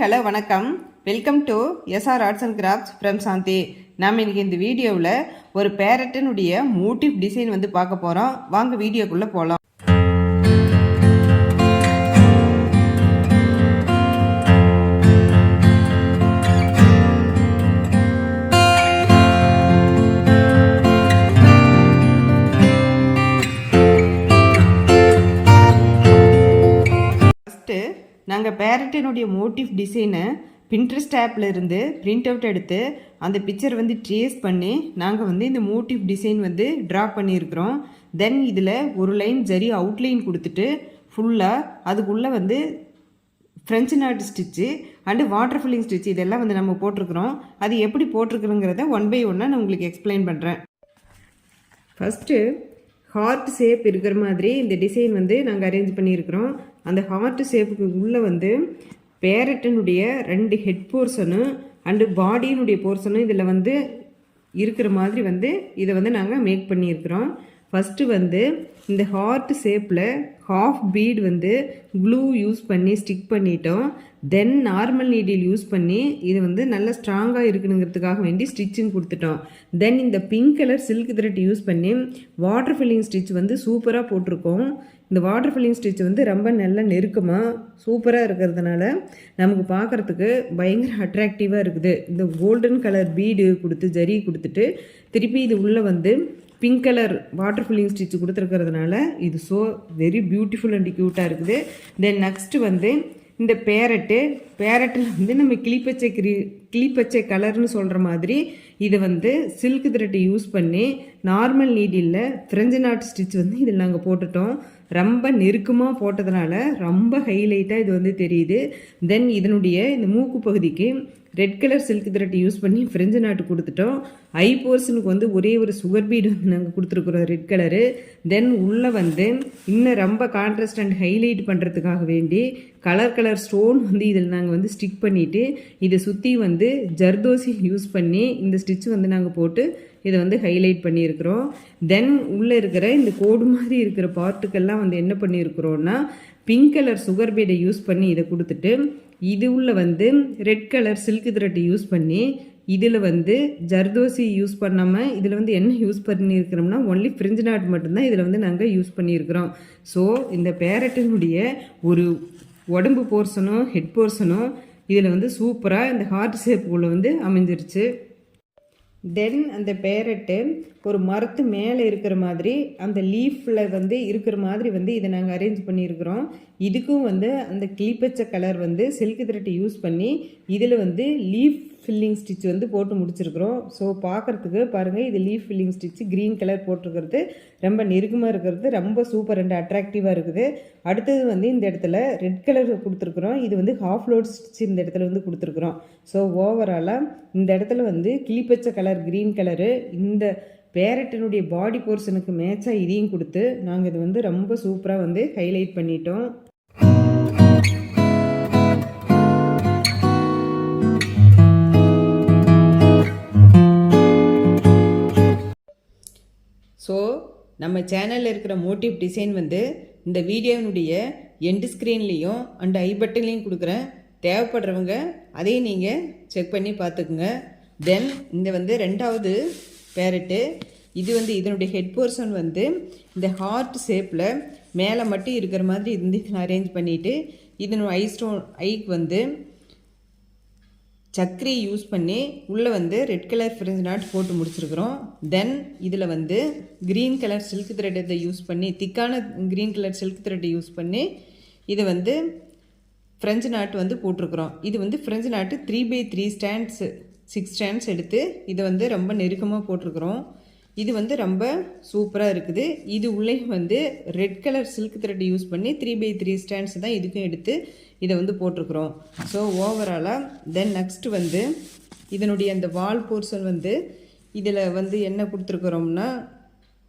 hello, vanakkam. Welcome to SR Arts and Crafts from Santhi. நாம் இன்னைக்கு இந்த வீடியோவில் ஒரு பேரட்டினுடைய மோட்டிவ் டிசைன் வந்து பார்க்க போகிறோம். வாங்க வீடியோக்குள்ளே போகலாம். ஃபஸ்ட்டு நாங்கள் பேரட்டினுடைய மோட்டிவ் டிசைனை பின்ட்ரெஸ்ட் ஆப்பில் இருந்து பிரிண்ட் அவுட் எடுத்து அந்த பிக்சர் வந்து ட்ரேஸ் பண்ணி நாங்கள் வந்து இந்த மோட்டிவ் டிசைன் வந்து ட்ரா பண்ணியிருக்கிறோம். தென் இதில் ஒரு லைன் ஜரி அவுட்லைன் கொடுத்துட்டு ஃபுல்லாக அதுக்குள்ளே வந்து French not stitch and water filling stitch இதெல்லாம் வந்து நம்ம போட்டிருக்கிறோம். அது எப்படி போட்டிருக்கிறோங்கிறத ஒன் பை ஒன்னாக நான் உங்களுக்கு எக்ஸ்பிளைன் பண்ணுறேன். ஃபஸ்ட்டு ஹார்ட் ஷேப் இருக்கிற மாதிரி இந்த டிசைன் வந்து நாங்கள் அரேஞ்ச் பண்ணியிருக்கிறோம். அந்த ஹார்ட் ஷேப்புக்கு உள்ளே வந்து பேரட்டினுடைய 2 ஹெட் போர்ஷனும் அண்டு பாடியினுடைய போர்ஷனும் இதில் வந்து இருக்கிற மாதிரி வந்து இதை வந்து நாங்கள் மேக் பண்ணியிருக்கிறோம். ஃபஸ்ட்டு வந்து இந்த ஹார்ட் ஷேப்பில் ஹாஃப் பீட் வந்து க்ளூ யூஸ் பண்ணி ஸ்டிக் பண்ணிட்டோம். தென் நார்மல் நீடில் யூஸ் பண்ணி இது வந்து நல்லா ஸ்ட்ராங்காக இருக்கணுங்கிறதுக்காக வேண்டி ஸ்டிச்சிங் கொடுத்துட்டோம். தென் இந்த pink colour silk thread use பண்ணி வாட்டர் ஃபில்லிங் ஸ்டிச் வந்து சூப்பராக போட்டிருக்கோம். இந்த வாட்டர் ஃபில்லிங் ஸ்டிச் வந்து ரொம்ப நல்ல நெருக்கமாக சூப்பராக இருக்கிறதுனால நமக்கு பார்க்குறதுக்கு பயங்கர அட்ராக்டிவாக இருக்குது. இந்த கோல்டன் கலர் பீடு கொடுத்து ஜரி கொடுத்துட்டு திருப்பி இது உள்ளே வந்து pink colour water filling stitch கொடுத்துருக்கிறதுனால இது ஸோ வெரி பியூட்டிஃபுல் அண்ட் க்யூட்டாக இருக்குது. தென் நெக்ஸ்ட்டு வந்து இந்த பேரட்டில் வந்து நம்ம கிளிப்பச்சை கலர்னு சொல்கிற மாதிரி இதை வந்து சில்க் த்ரெட் யூஸ் பண்ணி normal needle French not stitch வந்து இதில் நாங்கள் போட்டுட்டோம். ரொம்ப நெருக்கமாக போட்டதுனால ரொம்ப ஹைலைட்டாக இது வந்து தெரியுது. தென் இதனுடைய இந்த மூக்கு பகுதிக்கு red colour silk thread use பண்ணி ஃப்ரெஞ்சு நாட்டு கொடுத்துட்டோம். ஐ போர்ஷனுக்கு வந்து ஒரே ஒரு சுகர் பீடு வந்து நாங்கள் கொடுத்துருக்குறோம் ரெட் கலரு. தென் உள்ளே வந்து இன்னும் ரொம்ப கான்ட்ராஸ்ட் அண்ட் ஹைலைட் பண்ணுறதுக்காக வேண்டி கலர் ஸ்டோன் வந்து இதில் நாங்கள் வந்து ஸ்டிக் பண்ணிவிட்டு இதை சுற்றி வந்து ஜர்தோசி யூஸ் பண்ணி இந்த ஸ்டிச் வந்து நாங்கள் போட்டு இதை வந்து ஹைலைட் பண்ணியிருக்கிறோம். தென் உள்ளே இருக்கிற இந்த கோடு மாதிரி இருக்கிற பார்ட்டுக்கெல்லாம் வந்து என்ன பண்ணியிருக்கிறோன்னா பிங்க் கலர் சுகர் பீடை யூஸ் பண்ணி இதை கொடுத்துட்டு இது உள்ள வந்து red colour silk thread use பண்ணி இதில் வந்து ஜர்தோசி யூஸ் பண்ணாமல் இதில் வந்து என்ன யூஸ் பண்ணியிருக்கிறோம்னா ஒன்லி ஃப்ரெஞ்சு நாட் மட்டும்தான் இதில் வந்து நாங்கள் யூஸ் பண்ணியிருக்கிறோம். ஸோ இந்த பேரட்டினுடைய ஒரு உடம்பு போர்ஷனும் ஹெட் போர்ஷனும் இதில் வந்து சூப்பராக இந்த ஹார்ட் ஷேப்புக்குள்ளே வந்து அமைஞ்சிருச்சு. தென் அந்த பேரட்டு ஒரு மரத்து மேலே இருக்கிற மாதிரி அந்த லீஃபில் வந்து இருக்கிற மாதிரி வந்து இதை நாங்கள் அரேஞ்ச் பண்ணியிருக்கிறோம். இதுக்கும் வந்து அந்த கிளிப்பச்சை கலர் வந்து சில்க் த்ரெட் யூஸ் பண்ணி இதில் வந்து லீஃப் ஃபில்லிங் ஸ்டிச் வந்து போட்டு முடிச்சிருக்கிறோம். ஸோ பார்க்குறதுக்கு பாருங்கள் இது leaf filling stitch green colour போட்டிருக்கிறது ரொம்ப நெருக்கமாக இருக்கிறது ரொம்ப சூப்பர் அண்ட் அட்ராக்டிவாக இருக்குது. அடுத்தது வந்து இந்த இடத்துல ரெட் கலர் கொடுத்துருக்குறோம். இது வந்து ஹாஃப் லோட் ஸ்டிச் இந்த இடத்துல வந்து கொடுத்துருக்குறோம். ஸோ ஓவராலாக இந்த இடத்துல வந்து கிளிப்பச்சை கலர் க்ரீன் கலரு இந்த பேரட்டினுடைய பாடி போர்ஷனுக்கு மேட்சாக இதையும் கொடுத்து நாங்கள் இது வந்து ரொம்ப சூப்பராக வந்து ஹைலைட் பண்ணிட்டோம். ஸோ நம்ம சேனலில் இருக்கிற மோட்டிவ் டிசைன் வந்து இந்த வீடியோனுடைய எண்டு ஸ்க்ரீன்லேயும் அண்ட் ஐ பட்டன்லேயும் கொடுக்குறேன். தேவைப்படுறவங்க அதையும் நீங்கள் செக் பண்ணி பார்த்துக்குங்க. தென் இந்த வந்து 2வது பேரட்டு இது வந்து இதனுடைய ஹெட் போர்ஷன் வந்து இந்த ஹார்ட் ஷேப்பில் மேலே மட்டும் இருக்கிற மாதிரி இருந்து அரேஞ்ச் பண்ணிவிட்டு இதனுடைய ஐக்கு வந்து சக்கரி யூஸ் பண்ணி உள்ளே வந்து ரெட் கலர் ஃப்ரெஞ்ச் நாட் போட்டு முடிச்சிருக்கிறோம். தென் இதில் வந்து க்ரீன் கலர் சில்க் த்ரெட்டை யூஸ் பண்ணி திக்கான க்ரீன் கலர் சில்க் த்ரெட்டை யூஸ் பண்ணி இது வந்து ஃப்ரெஞ்சு நாட்டு வந்து போட்டிருக்கிறோம். இது வந்து ஃப்ரெஞ்சு நாட்டு 3x3 ஸ்டாண்ட்ஸ் 6 ஸ்டாண்ட்ஸ் எடுத்து இதை வந்து ரொம்ப நெருக்கமாக போட்டிருக்கிறோம். இது வந்து ரொம்ப சூப்பராக இருக்குது. இது உள்ளே வந்து red colour silk thread use பண்ணி 3x3 ஸ்டாண்ட்ஸ் தான் இதுக்கும் எடுத்து இதை வந்து போட்டிருக்கிறோம். ஸோ ஓவராலாக தென் நெக்ஸ்ட்டு வந்து இதனுடைய அந்த வால் போர்ஷன் வந்து இதில் வந்து என்ன கொடுத்துருக்குறோம்னா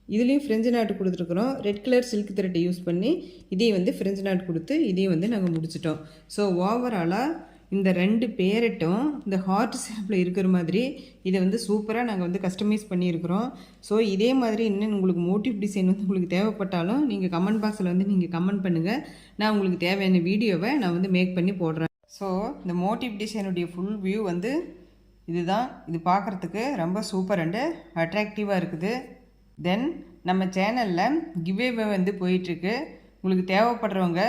இதுலேயும் ஃப்ரெஞ்சு நாட்டு கொடுத்துருக்குறோம். Red colour silk thread use பண்ணி இதையும் வந்து ஃப்ரெஞ்சு நாட் கொடுத்து இதையும் வந்து நாங்கள் முடிச்சிட்டோம். ஸோ ஓவராலாக இந்த 2 பேரட்டும் இந்த ஹார்ட் ஷேப்பில் இருக்கிற மாதிரி இதை வந்து சூப்பராக நாங்கள் வந்து கஸ்டமைஸ் பண்ணியிருக்கிறோம். ஸோ இதே மாதிரி இன்னும் உங்களுக்கு மோட்டிவ் டிசைன் வந்து உங்களுக்கு தேவைப்பட்டாலும் நீங்கள் கமெண்ட் பாக்ஸில் வந்து நீங்கள் கமெண்ட் பண்ணுங்கள். நான் உங்களுக்கு தேவையான வீடியோவை நான் வந்து மேக் பண்ணி போடுறேன். ஸோ இந்த மோட்டிவ் டிசைனுடைய ஃபுல் வியூ வந்து இதுதான். இது பார்க்குறதுக்கு ரொம்ப சூப்பர் அண்டு அட்ராக்டிவாக இருக்குது. தென் நம்ம சேனலில் கிவ்அவே வந்து போயிட்டுருக்கு. உங்களுக்கு தேவைப்படுறவங்க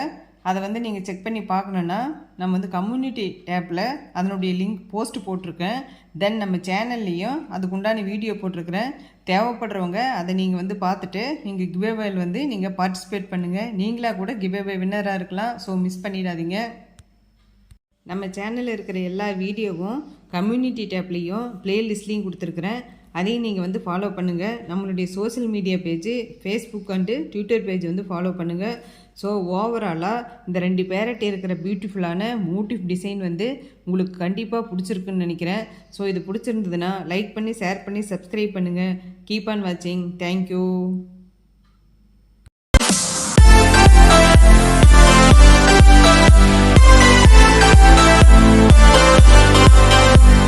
அதை வந்து நீங்கள் செக் பண்ணி பார்க்கணுன்னா நம்ம வந்து கம்யூனிட்டி டேப்பில் அதனுடைய லிங்க் போஸ்ட் போட்டிருக்கேன். தென் நம்ம சேனல்லையும் அதுக்குண்டான வீடியோ போட்டிருக்கிறேன். தேவைப்படுறவங்க அதை நீங்கள் வந்து பார்த்துட்டு நீங்கள் கிவ்அவேல வந்து நீங்கள் பார்ட்டிசிபேட் பண்ணுங்கள். நீங்களாக கூட கிவ்அவே வின்னராக இருக்கலாம். ஸோ மிஸ் பண்ணிடாதீங்க. நம்ம சேனலில் இருக்கிற எல்லா வீடியோவும் கம்யூனிட்டி டேப்லேயும் ப்ளேலிஸ்ட்லேயும் கொடுத்துருக்குறேன். அதையும் நீங்கள் வந்து ஃபாலோ பண்ணுங்கள். நம்மளுடைய social media page Facebook and Twitter page வந்து ஃபாலோ பண்ணுங்கள். ஸோ ஓவராலாக இந்த 2 பேரட் இருக்கிற பியூட்டிஃபுல்லான மோட்டிவ் டிசைன் வந்து உங்களுக்கு கண்டிப்பாக பிடிச்சிருக்குன்னு நினைக்கிறேன். ஸோ இது பிடிச்சிருந்ததுன்னா லைக் பண்ணி ஷேர் பண்ணி சப்ஸ்கிரைப் பண்ணுங்கள். கீப் ஆன் வாட்சிங். தேங்க்யூ.